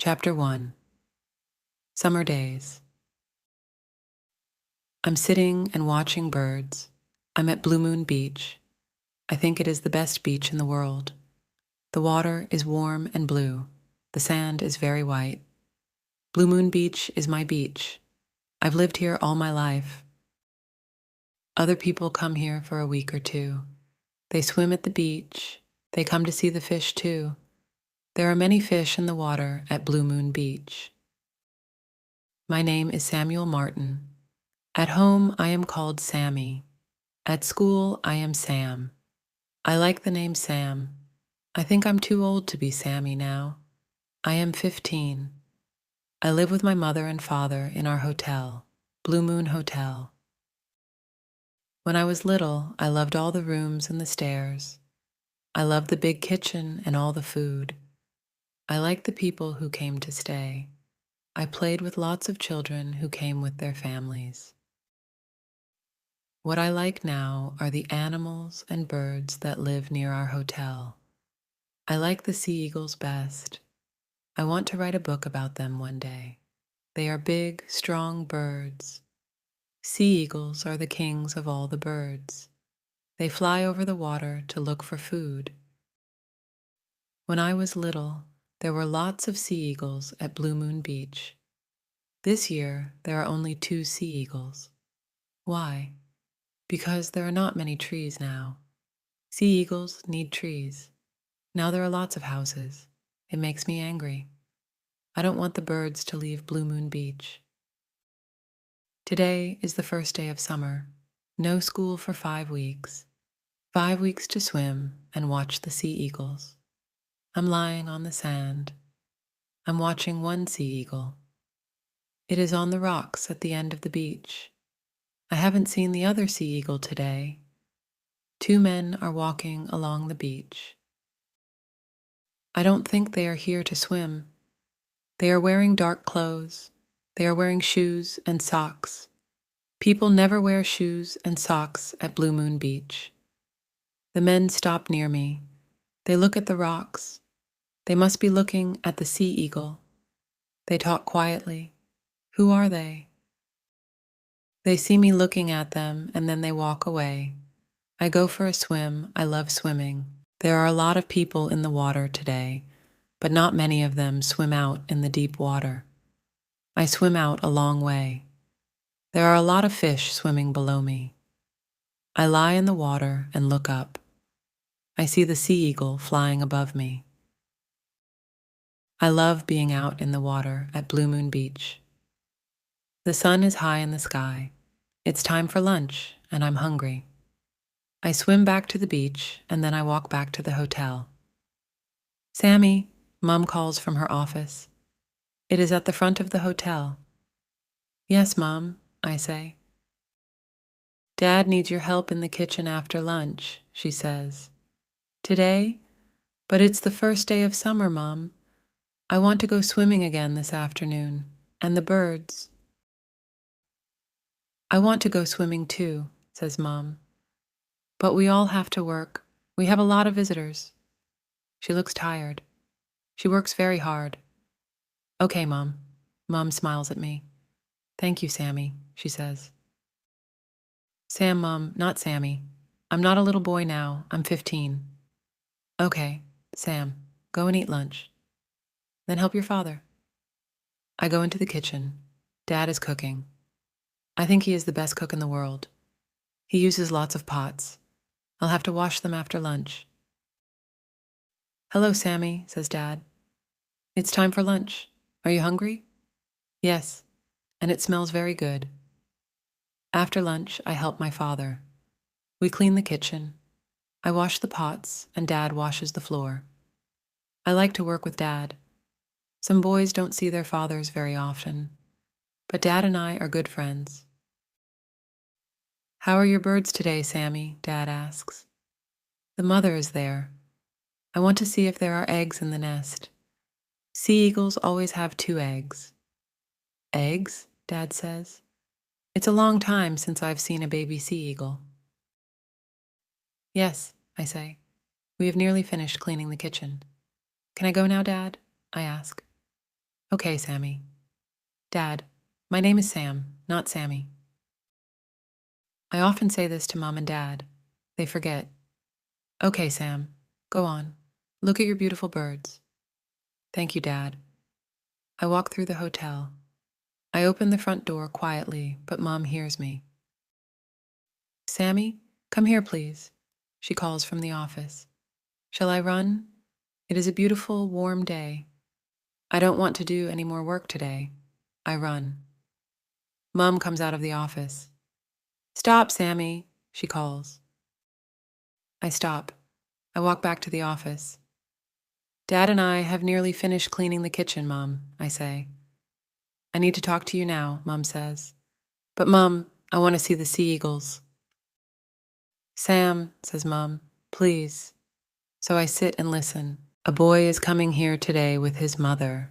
Chapter 1. Summer Days. I'm sitting and watching birds. I'm at Blue Moon Beach. I think it is the best beach in the world. The water is warm and blue. The sand is very white. Blue Moon Beach is my beach. I've lived here all my life. Other people come here for a week or two. They swim at the beach. They come to see the fish too. There are many fish in the water at Blue Moon Beach. My name is Samuel Martin. At home, I am called Sammy. At school, I am Sam. I like the name Sam. I think I'm too old to be Sammy now. I am 15. I live with my mother and father in our hotel, Blue Moon Hotel. When I was little, I loved all the rooms and the stairs. I loved the big kitchen and all the food. I liked the people who came to stay. I played with lots of children who came with their families. What I like now are the animals and birds that live near our hotel. I like the sea eagles best. I want to write a book about them one day. They are big, strong birds. Sea eagles are the kings of all the birds. They fly over the water to look for food. When I was little, there were lots of sea eagles at Blue Moon Beach. This year, there are only 2 sea eagles. Why? Because there are not many trees now. Sea eagles need trees. Now there are lots of houses. It makes me angry. I don't want the birds to leave Blue Moon Beach. Today is the first day of summer. No school for 5 weeks. 5 weeks to swim and watch the sea eagles. I'm lying on the sand. I'm watching one sea eagle. It is on the rocks at the end of the beach. I haven't seen the other sea eagle today. 2 men are walking along the beach. I don't think they are here to swim. They are wearing dark clothes. They are wearing shoes and socks. People never wear shoes and socks at Blue Moon Beach. The men stop near me. They look at the rocks. They must be looking at the sea eagle. They talk quietly. Who are they? They see me looking at them and then they walk away. I go for a swim. I love swimming. There are a lot of people in the water today, but not many of them swim out in the deep water. I swim out a long way. There are a lot of fish swimming below me. I lie in the water and look up. I see the sea eagle flying above me. I love being out in the water at Blue Moon Beach. The sun is high in the sky. It's time for lunch, and I'm hungry. I swim back to the beach, and then I walk back to the hotel. Sammy, Mom calls from her office. It is at the front of the hotel. Yes, Mom, I say. Dad needs your help in the kitchen after lunch, she says. Today? But it's the first day of summer, Mom. I want to go swimming again this afternoon. And the birds. I want to go swimming too, says Mom. But we all have to work. We have a lot of visitors. She looks tired. She works very hard. Okay, Mom. Mom smiles at me. Thank you, Sammy, she says. Sam, Mom, not Sammy. I'm not a little boy now. I'm 15. Okay, Sam, go and eat lunch. Then help your father. I go into the kitchen. Dad is cooking. I think he is the best cook in the world. He uses lots of pots. I'll have to wash them after lunch. Hello, Sammy, says Dad. It's time for lunch. Are you hungry? Yes, and it smells very good. After lunch, I help my father. We clean the kitchen. I wash the pots, and Dad washes the floor. I like to work with Dad. Some boys don't see their fathers very often, but Dad and I are good friends. How are your birds today, Sammy? Dad asks. The mother is there. I want to see if there are eggs in the nest. Sea eagles always have 2 eggs. Eggs? Dad says. It's a long time since I've seen a baby sea eagle. Yes, I say. We have nearly finished cleaning the kitchen. Can I go now, Dad? I ask. Okay, Sammy. Dad, my name is Sam, not Sammy. I often say this to Mom and Dad. They forget. Okay, Sam, go on. Look at your beautiful birds. Thank you, Dad. I walk through the hotel. I open the front door quietly, but Mom hears me. Sammy, come here, please. She calls from the office. Shall I run? It is a beautiful, warm day. I don't want to do any more work today. I run. Mom comes out of the office. Stop, Sammy, she calls. I stop. I walk back to the office. Dad and I have nearly finished cleaning the kitchen, Mom, I say. I need to talk to you now, Mom says. But, Mom, I want to see the sea eagles. Sam, says Mom, please. So I sit and listen. A boy is coming here today with his mother.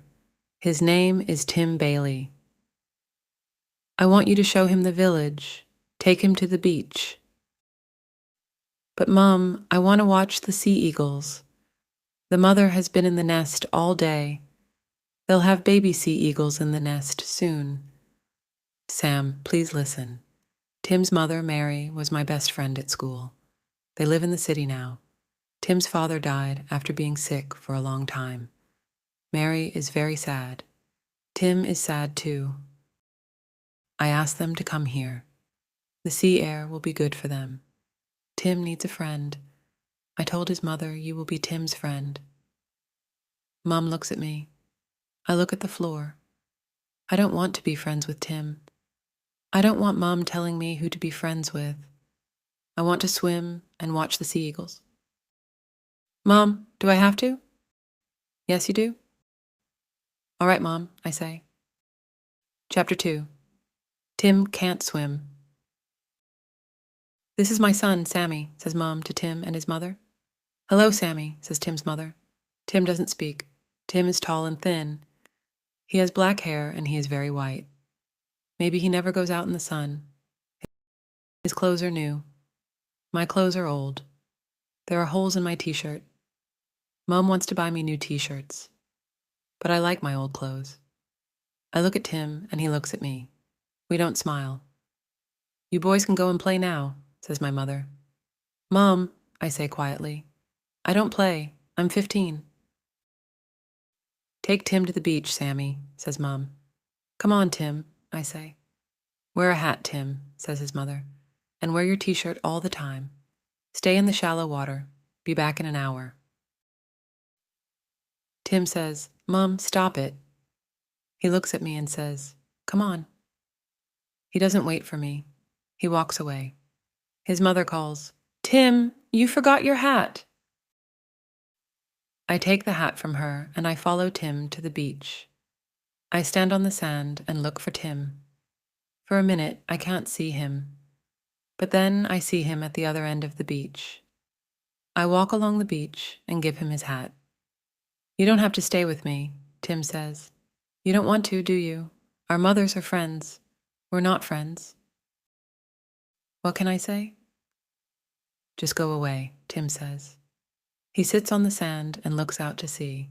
His name is Tim Bailey. I want you to show him the village. Take him to the beach. But, Mom, I want to watch the sea eagles. The mother has been in the nest all day. They'll have baby sea eagles in the nest soon. Sam, please listen. Tim's mother, Mary, was my best friend at school. They live in the city now. Tim's father died after being sick for a long time. Mary is very sad. Tim is sad too. I asked them to come here. The sea air will be good for them. Tim needs a friend. I told his mother you will be Tim's friend. Mom looks at me. I look at the floor. I don't want to be friends with Tim. I don't want Mom telling me who to be friends with. I want to swim and watch the sea eagles. Mom, do I have to? Yes, you do? All right, Mom, I say. Chapter 2. Tim can't swim. This is my son, Sammy, says Mom to Tim and his mother. Hello, Sammy, says Tim's mother. Tim doesn't speak. Tim is tall and thin. He has black hair and he is very white. Maybe he never goes out in the sun. His clothes are new. My clothes are old. There are holes in my t-shirt. Mom wants to buy me new t-shirts. But I like my old clothes. I look at Tim and he looks at me. We don't smile. You boys can go and play now, says my mother. Mom, I say quietly, I don't play. I'm 15. Take Tim to the beach, Sammy, says Mom. Come on, Tim, I say. Wear a hat, Tim, says his mother, and wear your t-shirt all the time. Stay in the shallow water. Be back in an hour. Tim says, Mom, stop it. He looks at me and says, come on. He doesn't wait for me. He walks away. His mother calls, Tim, you forgot your hat. I take the hat from her and I follow Tim to the beach. I stand on the sand and look for Tim. For a minute, I can't see him. But then I see him at the other end of the beach. I walk along the beach and give him his hat. You don't have to stay with me, Tim says. You don't want to, do you? Our mothers are friends. We're not friends. What can I say? Just go away, Tim says. He sits on the sand and looks out to sea.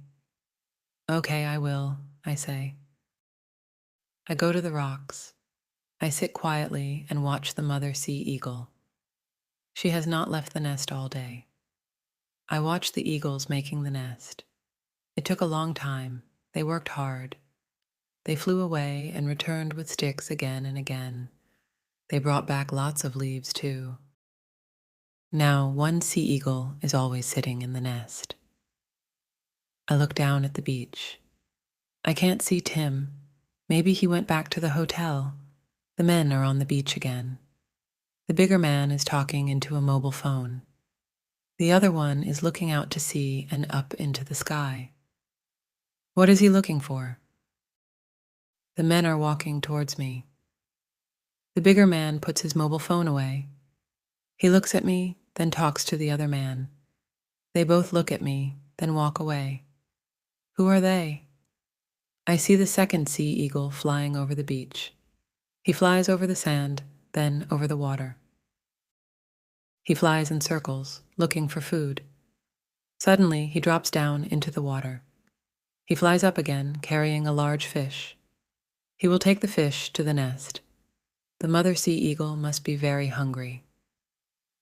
Okay, I will, I say. I go to the rocks. I sit quietly and watch the mother sea eagle. She has not left the nest all day. I watch the eagles making the nest. It took a long time. They worked hard. They flew away and returned with sticks again and again. They brought back lots of leaves, too. Now, one sea eagle is always sitting in the nest. I look down at the beach. I can't see Tim. Maybe he went back to the hotel. The men are on the beach again. The bigger man is talking into a mobile phone. The other one is looking out to sea and up into the sky. What is he looking for? The men are walking towards me. The bigger man puts his mobile phone away. He looks at me, then talks to the other man. They both look at me, then walk away. Who are they? I see the second sea eagle flying over the beach. He flies over the sand, then over the water. He flies in circles, looking for food. Suddenly, he drops down into the water. He flies up again, carrying a large fish. He will take the fish to the nest. The mother sea eagle must be very hungry.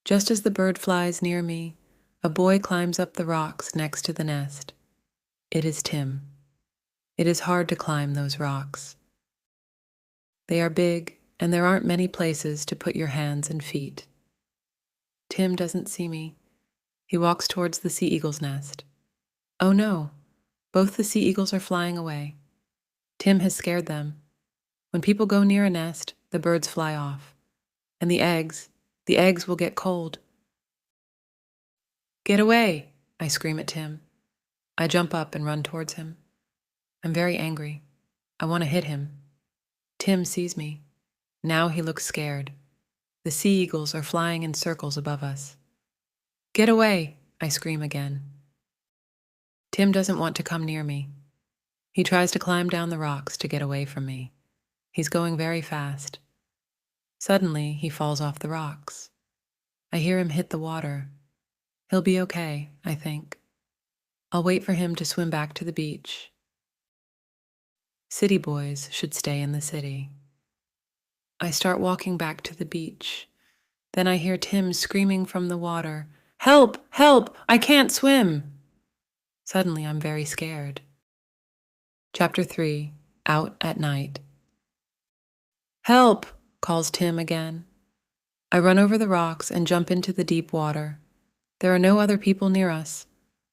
Just as the bird flies near me, a boy climbs up the rocks next to the nest. It is Tim. It is hard to climb those rocks. They are big, and there aren't many places to put your hands and feet. Tim doesn't see me. He walks towards the sea eagle's nest. Oh no, both the sea eagles are flying away. Tim has scared them. When people go near a nest, the birds fly off. And the eggs will get cold. Get away, I scream at Tim. I jump up and run towards him. I'm very angry. I want to hit him. Tim sees me. Now he looks scared. The sea eagles are flying in circles above us. Get away, I scream again. Tim doesn't want to come near me. He tries to climb down the rocks to get away from me. He's going very fast. Suddenly, he falls off the rocks. I hear him hit the water. He'll be okay, I think. I'll wait for him to swim back to the beach. City boys should stay in the city. I start walking back to the beach. Then I hear Tim screaming from the water, "Help! Help! I can't swim!" Suddenly, I'm very scared. Chapter 3, Out at Night. "Help!" calls Tim again. I run over the rocks and jump into the deep water. There are no other people near us.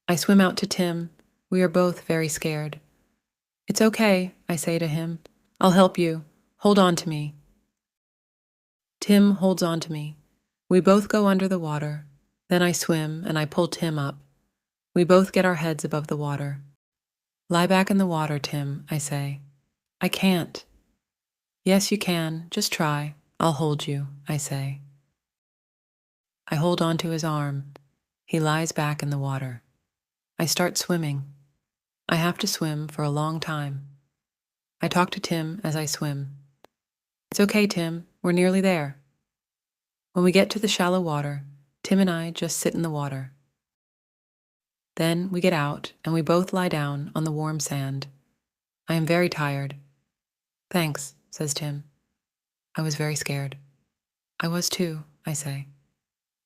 I swim out to Tim. We are both very scared. "It's okay," I say to him. "I'll help you. Hold on to me." Tim holds on to me. We both go under the water. Then I swim and I pull Tim up. We both get our heads above the water. "Lie back in the water, Tim," I say. "I can't." "Yes, you can. Just try. I'll hold you," I say. I hold on to his arm. He lies back in the water. I start swimming. I have to swim for a long time. I talk to Tim as I swim. "It's okay, Tim. We're nearly there." When we get to the shallow water, Tim and I just sit in the water. Then we get out and we both lie down on the warm sand. I am very tired. "Thanks," says Tim. I was very scared. "I was too," I say.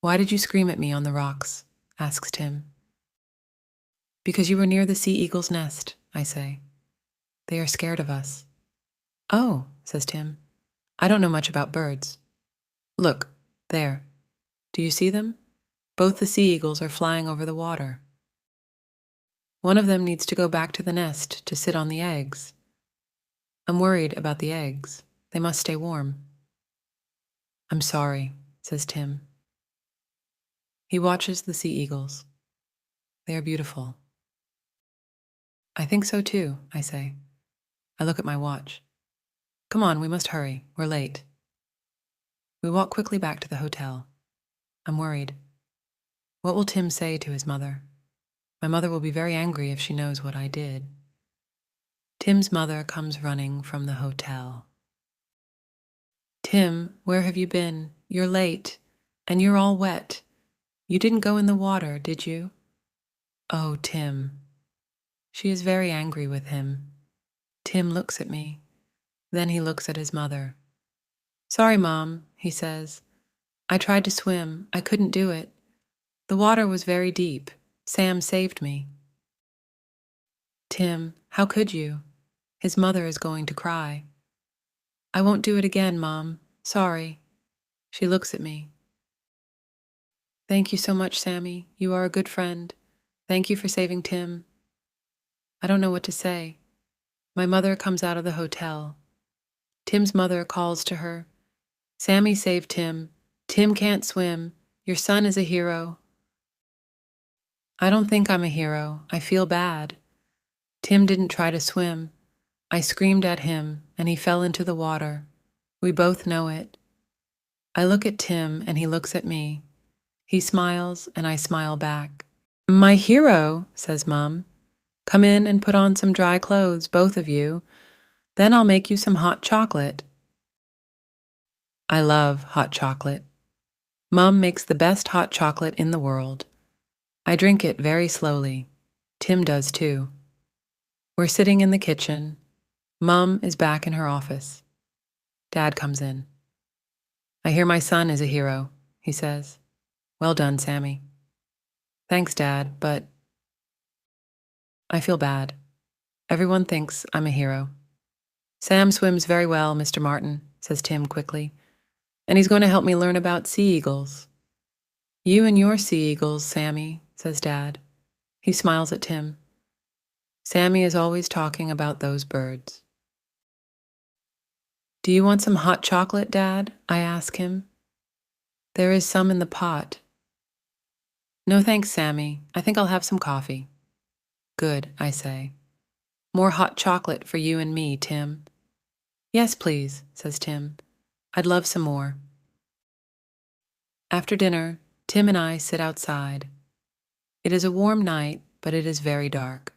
"Why did you scream at me on the rocks?" asks Tim. "Because you were near the sea eagle's nest," I say. "They are scared of us." "Oh," says Tim. "I don't know much about birds." "Look, there. Do you see them? Both the sea eagles are flying over the water. One of them needs to go back to the nest to sit on the eggs. I'm worried about the eggs. They must stay warm." "I'm sorry," says Tim. He watches the sea eagles. They are beautiful. "I think so too," I say. I look at my watch. "Come on, we must hurry. We're late." We walk quickly back to the hotel. I'm worried. What will Tim say to his mother? My mother will be very angry if she knows what I did. Tim's mother comes running from the hotel. "Tim, where have you been? You're late, and you're all wet. You didn't go in the water, did you?" "Oh, Tim." She is very angry with him. Tim looks at me. Then he looks at his mother. "Sorry, Mom," he says. "I tried to swim. I couldn't do it. The water was very deep. Sam saved me." "Tim, how could you?" His mother is going to cry. "I won't do it again, Mom. Sorry." She looks at me. "Thank you so much, Sammy. You are a good friend. Thank you for saving Tim." I don't know what to say. My mother comes out of the hotel. Tim's mother calls to her. "Sammy saved Tim. Tim can't swim. Your son is a hero." I don't think I'm a hero. I feel bad. Tim didn't try to swim. I screamed at him, and he fell into the water. We both know it. I look at Tim, and he looks at me. He smiles, and I smile back. "My hero," says Mom. "Come in and put on some dry clothes, both of you. Then I'll make you some hot chocolate." I love hot chocolate. Mom makes the best hot chocolate in the world. I drink it very slowly. Tim does too. We're sitting in the kitchen. Mom is back in her office. Dad comes in. I hear my son is a hero, he says. Well done, Sammy. Thanks, Dad, but I feel bad. Everyone thinks I'm a hero. Sam swims very well, Mr. Martin, says Tim quickly, and he's going to help me learn about sea eagles. You and your sea eagles, Sammy, says Dad. He smiles at Tim. Sammy is always talking about those birds. Do you want some hot chocolate, Dad? I ask him. There is some in the pot. No thanks, Sammy. I think I'll have some coffee. Good, I say. More hot chocolate for you and me, Tim. Yes, please, says Tim. I'd love some more. After dinner, Tim and I sit outside. It is a warm night, but it is very dark.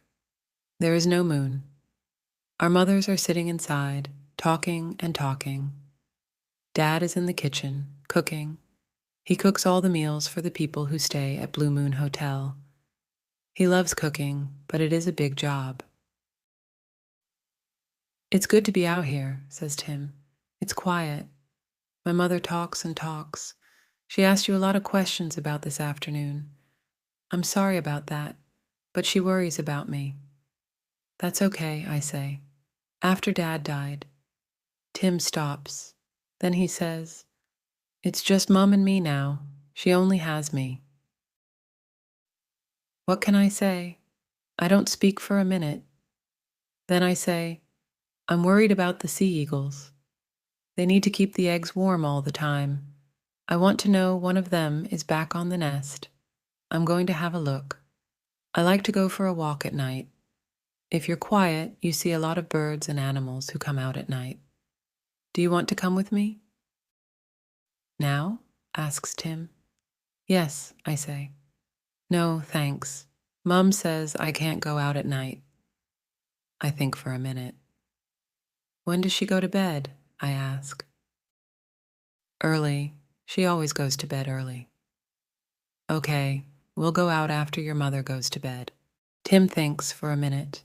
There is no moon. Our mothers are sitting inside, talking and talking. Dad is in the kitchen, cooking. He cooks all the meals for the people who stay at Blue Moon Hotel. He loves cooking, but it is a big job. It's good to be out here, says Tim. It's quiet. My mother talks and talks. She asked you a lot of questions about this afternoon. I'm sorry about that, but she worries about me. That's okay, I say. After Dad died. Tim stops. Then he says, It's just Mom and me now. She only has me. What can I say? I don't speak for a minute. Then I say, I'm worried about the sea eagles. They need to keep the eggs warm all the time. I want to know one of them is back on the nest. I'm going to have a look. I like to go for a walk at night. If you're quiet, you see a lot of birds and animals who come out at night. Do you want to come with me? Now? Asks Tim. Yes, I say. No, thanks. Mom says I can't go out at night. I think for a minute. When does she go to bed? I ask. Early. She always goes to bed early. Okay, we'll go out after your mother goes to bed. Tim thinks for a minute.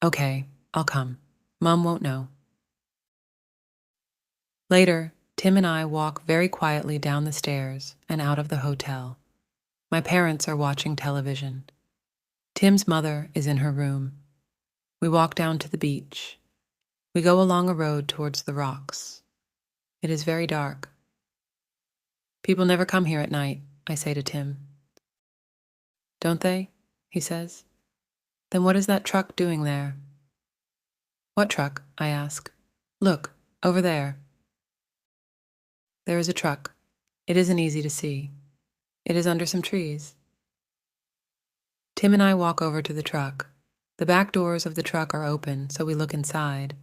Okay, I'll come. Mom won't know. Later, Tim and I walk very quietly down the stairs and out of the hotel. My parents are watching television. Tim's mother is in her room. We walk down to the beach. We go along a road towards the rocks. It is very dark. People never come here at night, I say to Tim. Don't they? He says. Then what is that truck doing there? What truck? I ask. Look, over there. There is a truck. It isn't easy to see. It is under some trees. Tim and I walk over to the truck. The back doors of the truck are open, so we look inside.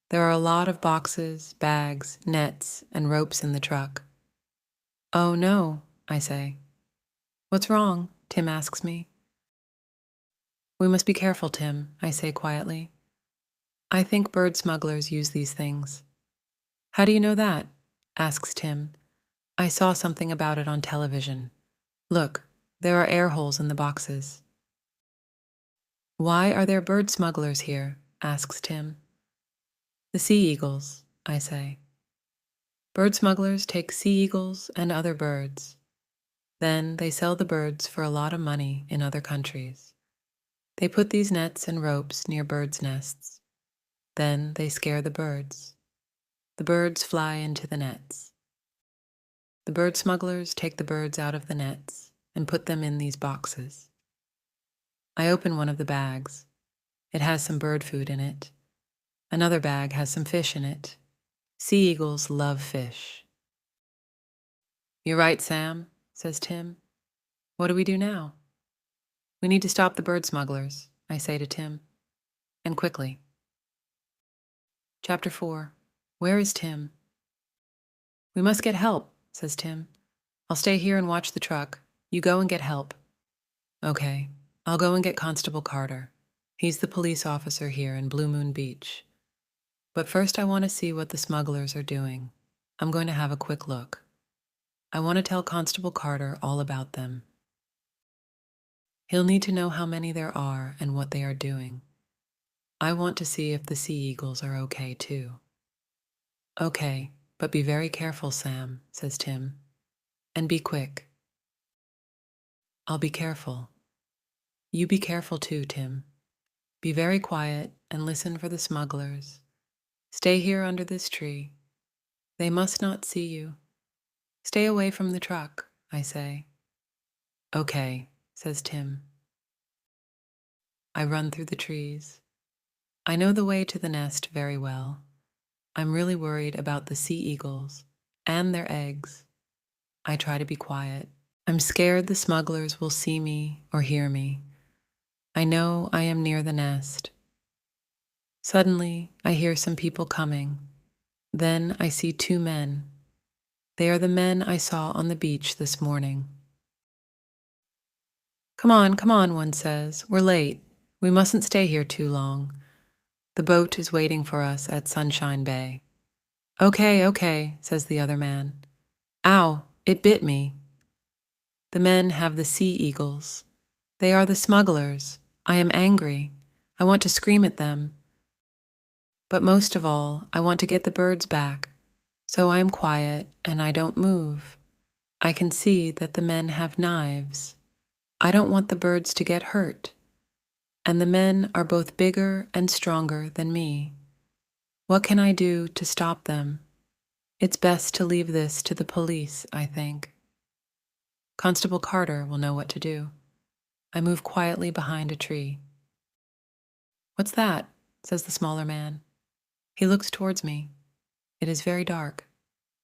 There are a lot of boxes, bags, nets, and ropes in the truck. Oh no, I say. What's wrong? Tim asks me. We must be careful, Tim, I say quietly. I think bird smugglers use these things. How do you know that? Asks Tim. I saw something about it on television. Look, there are air holes in the boxes. Why are there bird smugglers here? Asks Tim. The sea eagles, I say. Bird smugglers take sea eagles and other birds. Then they sell the birds for a lot of money in other countries. They put these nets and ropes near birds' nests. Then they scare the birds. The birds fly into the nets. The bird smugglers take the birds out of the nets and put them in these boxes. I open one of the bags. It has some bird food in it. Another bag has some fish in it. Sea eagles love fish. You're right, Sam, says Tim. What do we do now? We need to stop the bird smugglers, I say to Tim. And quickly. Chapter 4. Where is Tim? We must get help, says Tim. I'll stay here and watch the truck. You go and get help. Okay, I'll go and get Constable Carter. He's the police officer here in Blue Moon Beach. But first I want to see what the smugglers are doing. I'm going to have a quick look. I want to tell Constable Carter all about them. He'll need to know how many there are and what they are doing. I want to see if the sea eagles are okay too. Okay, but be very careful, Sam, says Tim. And be quick. I'll be careful. You be careful too, Tim. Be very quiet and listen for the smugglers. Stay here under this tree. They must not see you. Stay away from the truck, I say. Okay, says Tim. I run through the trees. I know the way to the nest very well. I'm really worried about the sea eagles and their eggs. I try to be quiet. I'm scared the smugglers will see me or hear me. I know I am near the nest. Suddenly, I hear some people coming. Then I see two men. They are the men I saw on the beach this morning. Come on, one says. We're late. We mustn't stay here too long. The boat is waiting for us at Sunshine Bay. Okay, says the other man. Ow, it bit me. The men have the sea eagles. They are the smugglers. I am angry. I want to scream at them. But most of all, I want to get the birds back. So I am quiet and I don't move. I can see that the men have knives. I don't want the birds to get hurt. And the men are both bigger and stronger than me. What can I do to stop them? It's best to leave this to the police, I think. Constable Carter will know what to do. I move quietly behind a tree. What's that? Says the smaller man. He looks towards me. It is very dark.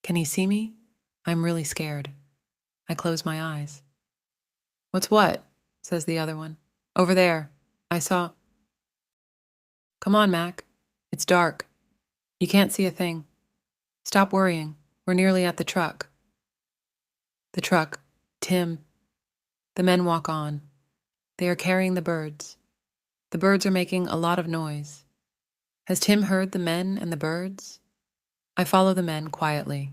Can he see me? I'm really scared. I close my eyes. What's what? Says the other one. Over there. I saw. Come on, Mac. It's dark. You can't see a thing. Stop worrying. We're nearly at the truck. The truck. Tim. The men walk on. They are carrying the birds. The birds are making a lot of noise. Has Tim heard the men and the birds? I follow the men quietly.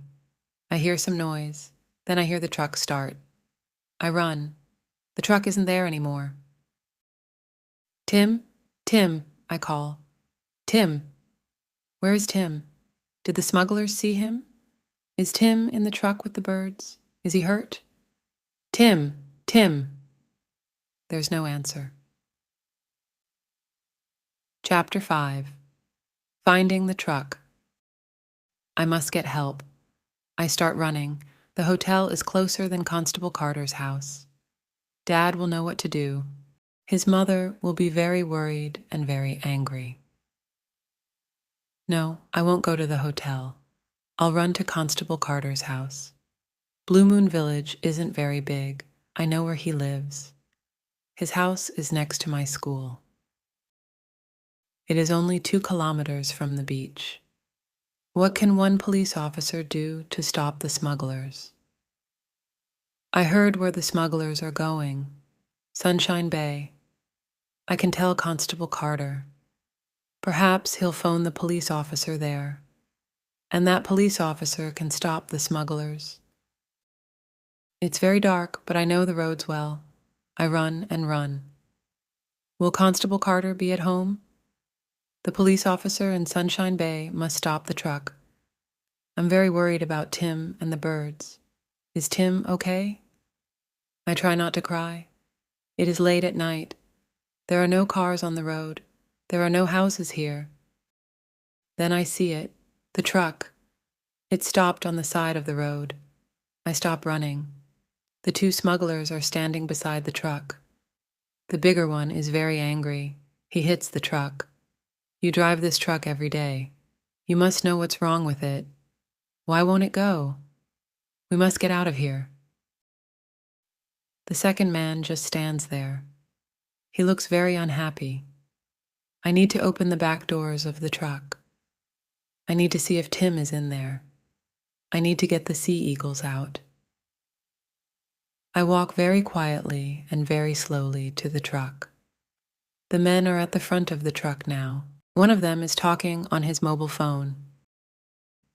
I hear some noise. Then I hear the truck start. I run. The truck isn't there anymore. Tim? Tim, I call. Tim. Where is Tim? Did the smugglers see him? Is Tim in the truck with the birds? Is he hurt? Tim! Tim! There's no answer. Chapter 5. Finding the truck. I must get help. I start running. The hotel is closer than Constable Carter's house. Dad will know what to do. His mother will be very worried and very angry. No, I won't go to the hotel. I'll run to Constable Carter's house. Blue Moon Village isn't very big. I know where he lives. His house is next to my school. It is only 2 kilometers from the beach. What can one police officer do to stop the smugglers? I heard where the smugglers are going. Sunshine Bay. I can tell Constable Carter. Perhaps he'll phone the police officer there, and that police officer can stop the smugglers. It's very dark, but I know the roads well. I run and run. Will Constable Carter be at home? The police officer in Sunshine Bay must stop the truck. I'm very worried about Tim and the birds. Is Tim okay? I try not to cry. It is late at night. There are no cars on the road. There are no houses here. Then I see it, the truck. It stopped on the side of the road. I stop running. The 2 smugglers are standing beside the truck. The bigger one is very angry. He hits the truck. You drive this truck every day. You must know what's wrong with it. Why won't it go? We must get out of here. The second man just stands there. He looks very unhappy. I need to open the back doors of the truck. I need to see if Tim is in there. I need to get the sea eagles out. I walk very quietly and very slowly to the truck. The men are at the front of the truck now. One of them is talking on his mobile phone.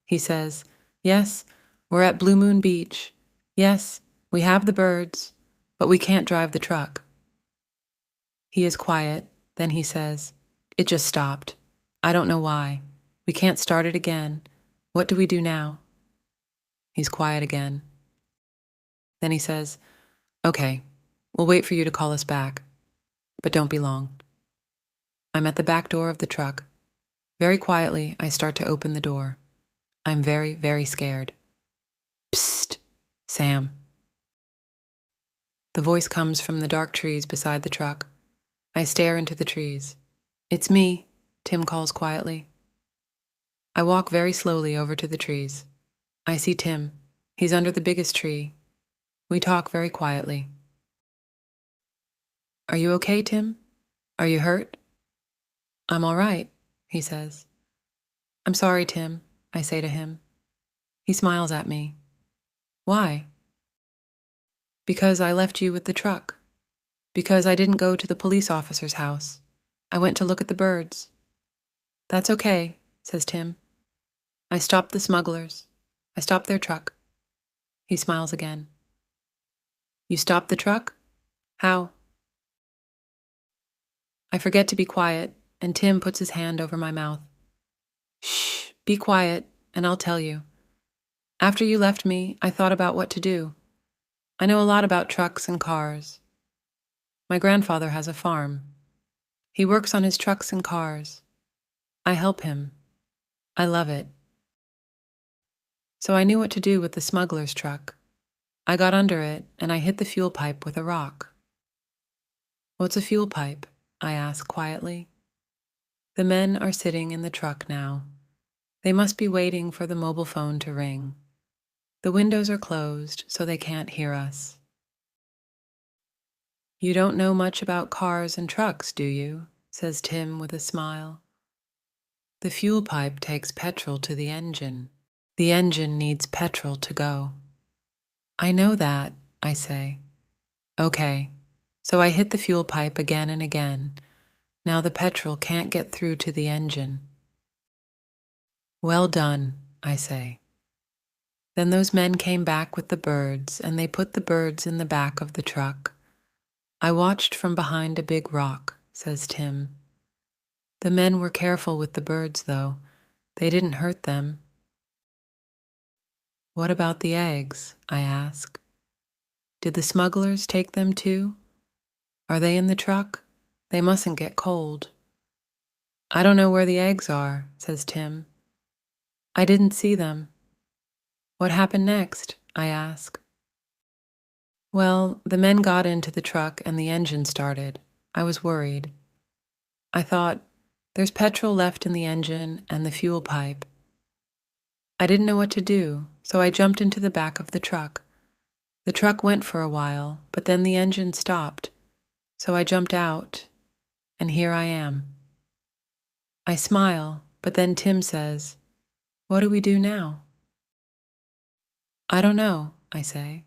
He says, "Yes, we're at Blue Moon Beach. Yes, we have the birds, but we can't drive the truck." He is quiet, then he says, It just stopped. I don't know why. We can't start it again. What do we do now? He's quiet again. Then he says, "Okay, we'll wait for you to call us back, but don't be long." I'm at the back door of the truck. Very quietly, I start to open the door. I'm very, very scared. "Psst, Sam." The voice comes from the dark trees beside the truck. I stare into the trees. "It's me," Tim calls quietly. I walk very slowly over to the trees. I see Tim. He's under the biggest tree. We talk very quietly. "Are you okay, Tim? Are you hurt?" "I'm all right," he says. "I'm sorry, Tim," I say to him. He smiles at me. "Why?" "Because I left you with the truck. Because I didn't go to the police officer's house. I went to look at the birds." "That's okay," says Tim. "I stopped the smugglers. I stopped their truck." He smiles again. "You stopped the truck? How?" I forget to be quiet, and Tim puts his hand over my mouth. "Shh, be quiet, and I'll tell you. After you left me, I thought about what to do. I know a lot about trucks and cars. My grandfather has a farm. He works on his trucks and cars. I help him. I love it. So I knew what to do with the smuggler's truck. I got under it, and I hit the fuel pipe with a rock." "What's a fuel pipe?" I ask quietly. The men are sitting in the truck now. They must be waiting for the mobile phone to ring. The windows are closed, so they can't hear us. "You don't know much about cars and trucks, do you?" says Tim with a smile. "The fuel pipe takes petrol to the engine. The engine needs petrol to go." "I know that," I say. "Okay." So I hit the fuel pipe again and again. Now the petrol can't get through to the engine. "Well done," I say. Then those men came back with the birds, and they put the birds in the back of the truck. "I watched from behind a big rock," says Tim. "The men were careful with the birds, though. They didn't hurt them." "What about the eggs?" I ask. "Did the smugglers take them too? Are they in the truck? They mustn't get cold." "I don't know where the eggs are," says Tim. "I didn't see them." "What happened next?" I ask. "Well, the men got into the truck and the engine started. I was worried. I thought, there's petrol left in the engine and the fuel pipe. I didn't know what to do, so I jumped into the back of the truck. The truck went for a while, but then the engine stopped. So I jumped out, and here I am." I smile, but then Tim says, "What do we do now?" "I don't know," I say.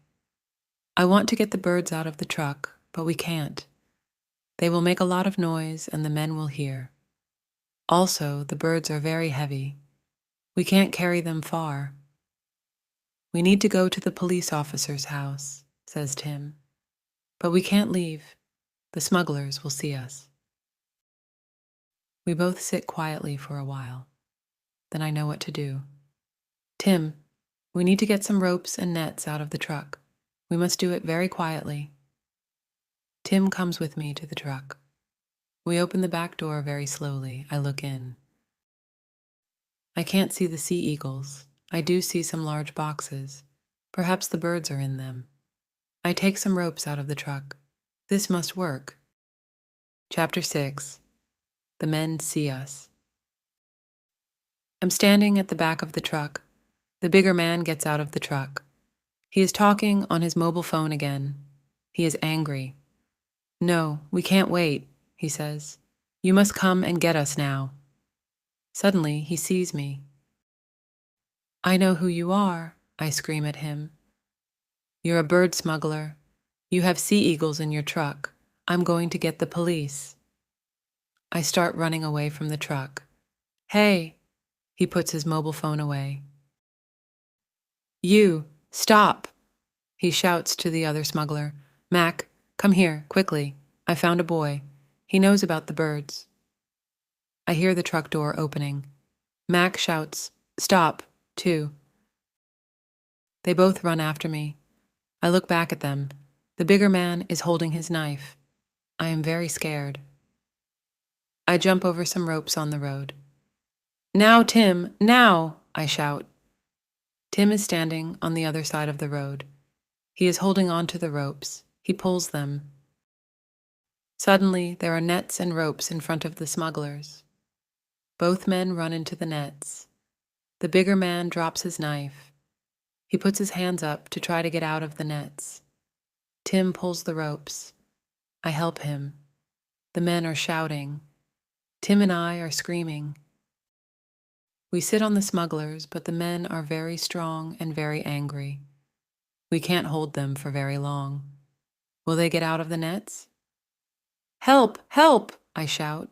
"I want to get the birds out of the truck, but we can't. They will make a lot of noise and the men will hear. Also, the birds are very heavy. We can't carry them far." "We need to go to the police officer's house," says Tim. "But we can't leave. The smugglers will see us." We both sit quietly for a while. Then I know what to do. "Tim, we need to get some ropes and nets out of the truck. We must do it very quietly." Tim comes with me to the truck. We open the back door very slowly. I look in. I can't see the sea eagles. I do see some large boxes. Perhaps the birds are in them. I take some ropes out of the truck. This must work. Chapter 6. The men see us. I'm standing at the back of the truck. The bigger man gets out of the truck. He is talking on his mobile phone again. He is angry. "No, we can't wait," he says. "You must come and get us now." Suddenly, he sees me. "I know who you are," I scream at him. "You're a bird smuggler. You have sea eagles in your truck. I'm going to get the police." I start running away from the truck. "Hey!" He puts his mobile phone away. "You! Stop!" He shouts to the other smuggler. "Mac, come here, quickly. I found a boy. He knows about the birds." I hear the truck door opening. Mac shouts, "Stop," too. They both run after me. I look back at them. The bigger man is holding his knife. I am very scared. I jump over some ropes on the road. "Now, Tim, now!" I shout. Tim is standing on the other side of the road. He is holding on to the ropes. He pulls them. Suddenly, there are nets and ropes in front of the smugglers. Both men run into the nets. The bigger man drops his knife. He puts his hands up to try to get out of the nets. Tim pulls the ropes. I help him. The men are shouting. Tim and I are screaming. We sit on the smugglers, but the men are very strong and very angry. We can't hold them for very long. Will they get out of the nets? "Help! Help!" I shout.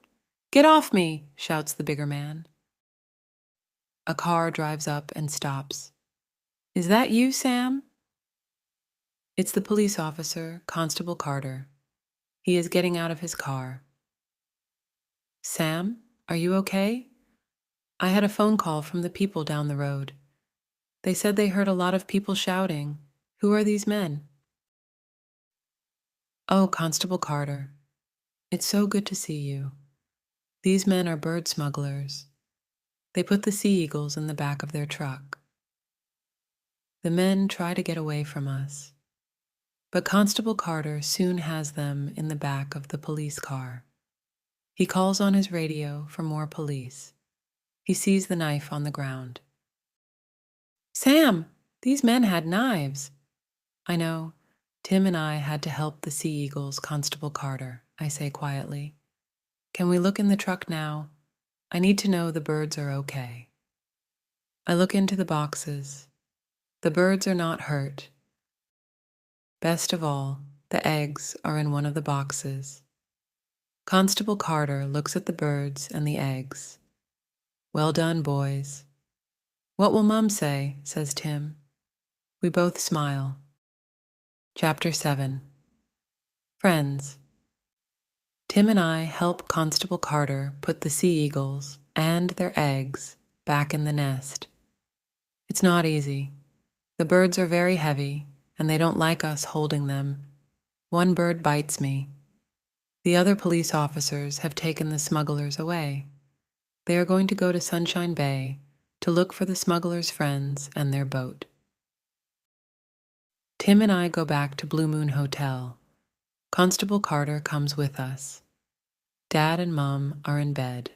"Get off me!" shouts the bigger man. A car drives up and stops. "Is that you, Sam?" It's the police officer, Constable Carter. He is getting out of his car. "Sam, are you okay? I had a phone call from the people down the road. They said they heard a lot of people shouting. Who are these men?" "Oh, Constable Carter. It's so good to see you. These men are bird smugglers. They put the sea eagles in the back of their truck. The men try to get away from us, but Constable Carter soon has them in the back of the police car. He calls on his radio for more police. He sees the knife on the ground. "Sam, these men had knives." "I know. Tim and I had to help the sea eagles, Constable Carter," I say quietly. "Can we look in the truck now? I need to know the birds are okay." I look into the boxes. The birds are not hurt. Best of all, the eggs are in one of the boxes. Constable Carter looks at the birds and the eggs. "Well done, boys." "What will Mum say?" says Tim. We both smile. Chapter 7. Friends. Tim and I help Constable Carter put the sea eagles and their eggs back in the nest. It's not easy. The birds are very heavy, and they don't like us holding them. One bird bites me. The other police officers have taken the smugglers away. They are going to go to Sunshine Bay to look for the smugglers' friends and their boat. Tim and I go back to Blue Moon Hotel. Constable Carter comes with us. Dad and Mom are in bed.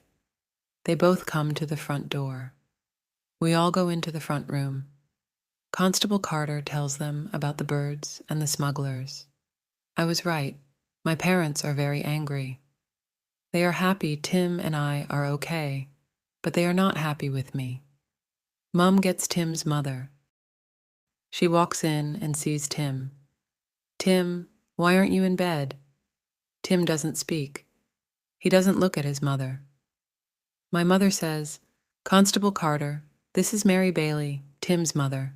They both come to the front door. We all go into the front room. Constable Carter tells them about the birds and the smugglers. I was right. My parents are very angry. They are happy Tim and I are okay, but they are not happy with me. Mom gets Tim's mother. She walks in and sees Tim. "Tim, why aren't you in bed?" Tim doesn't speak. He doesn't look at his mother. My mother says, "Constable Carter, this is Mary Bailey, Tim's mother."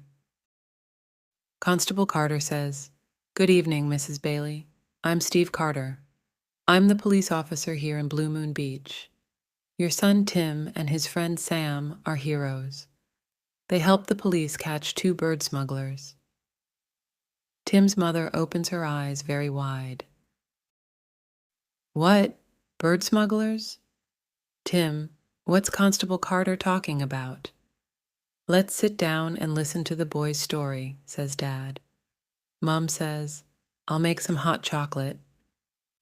Constable Carter says, "Good evening, Mrs. Bailey. I'm Steve Carter. I'm the police officer here in Blue Moon Beach. Your son Tim and his friend Sam are heroes. They helped the police catch 2 bird smugglers." Tim's mother opens her eyes very wide. "What? Bird smugglers? Tim, what's Constable Carter talking about?" "Let's sit down and listen to the boy's story," says Dad. Mom says, "I'll make some hot chocolate."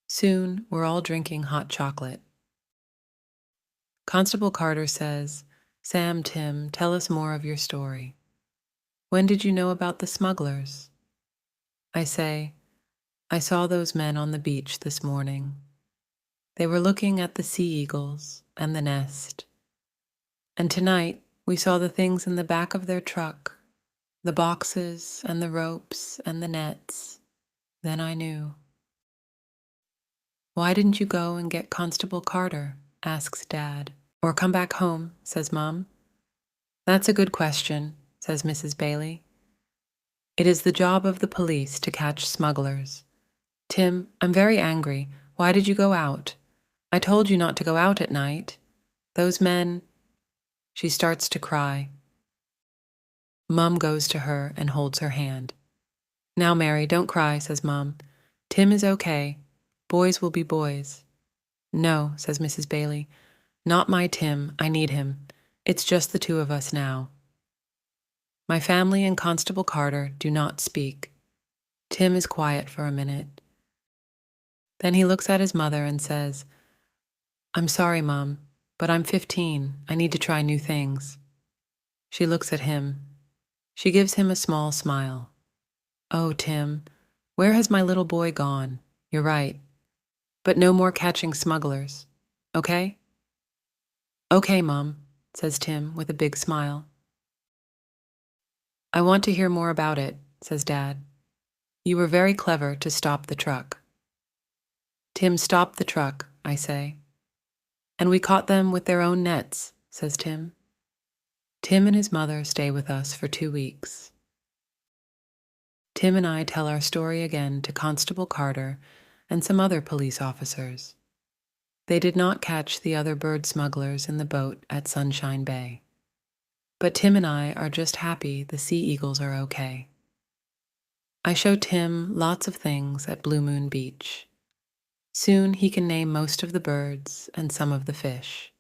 Soon, we're all drinking hot chocolate. Constable Carter says, "Sam, Tim, tell us more of your story. When did you know about the smugglers?" I say, "I saw those men on the beach this morning. They were looking at the sea eagles and the nest. And tonight, we saw the things in the back of their truck, the boxes and the ropes and the nets. Then I knew." "Why didn't you go and get Constable Carter?" asks Dad. "Or come back home," says Mom. "That's a good question," says Mrs. Bailey. "It is the job of the police to catch smugglers. Tim, I'm very angry. Why did you go out? I told you not to go out at night." Those men. She starts to cry. Mum goes to her and holds her hand. Now, Mary, don't cry, says Mum. Tim is okay. Boys will be boys. No, says Mrs. Bailey. Not my Tim. I need him. It's just the two of us now. My family and Constable Carter do not speak. Tim is quiet for a minute. Then he looks at his mother and says, I'm sorry, Mum, but I'm 15. I need to try new things. She looks at him. She gives him a small smile. Oh, Tim, where has my little boy gone? You're right. But no more catching smugglers. Okay? Okay, Mum, says Tim with a big smile. I want to hear more about it, says Dad. You were very clever to stop the truck. Tim stopped the truck, I say. And we caught them with their own nets, says Tim. Tim and his mother stay with us for 2 weeks. Tim and I tell our story again to Constable Carter and some other police officers. They did not catch the other bird smugglers in the boat at Sunshine Bay. But Tim and I are just happy the sea eagles are okay. I show Tim lots of things at Blue Moon Beach. Soon he can name most of the birds and some of the fish.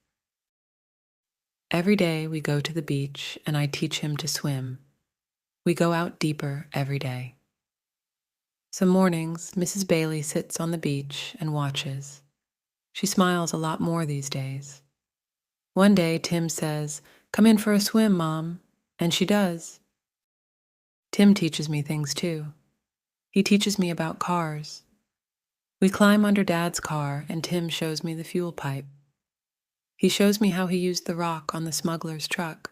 Every day we go to the beach and I teach him to swim. We go out deeper every day. Some mornings, Mrs. Bailey sits on the beach and watches. She smiles a lot more these days. One day, Tim says, "Come in for a swim, Mom," and she does. Tim teaches me things too. He teaches me about cars. We climb under Dad's car and Tim shows me the fuel pipe. He shows me how he used the rock on the smuggler's truck.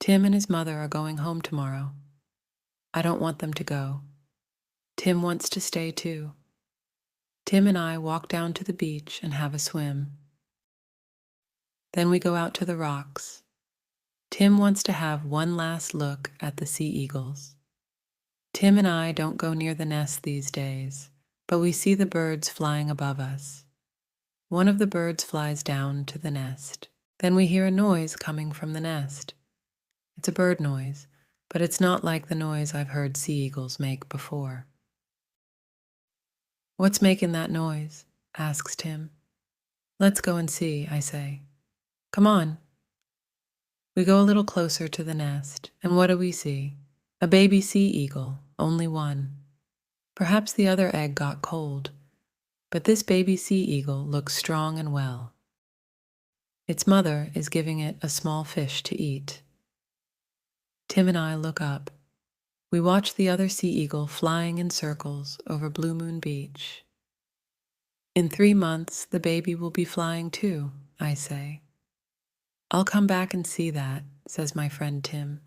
Tim and his mother are going home tomorrow. I don't want them to go. Tim wants to stay too. Tim and I walk down to the beach and have a swim. Then we go out to the rocks. Tim wants to have one last look at the sea eagles. Tim and I don't go near the nest these days, but we see the birds flying above us. One of the birds flies down to the nest. Then we hear a noise coming from the nest. It's a bird noise, but it's not like the noise I've heard sea eagles make before. What's making that noise? Asks Tim. Let's go and see, I say. Come on. We go a little closer to the nest, and what do we see? A baby sea eagle, only one. Perhaps the other egg got cold, but this baby sea eagle looks strong and well. Its mother is giving it a small fish to eat. Tim and I look up. We watch the other sea eagle flying in circles over Blue Moon Beach. In 3 months, the baby will be flying too, I say. I'll come back and see that, says my friend Tim.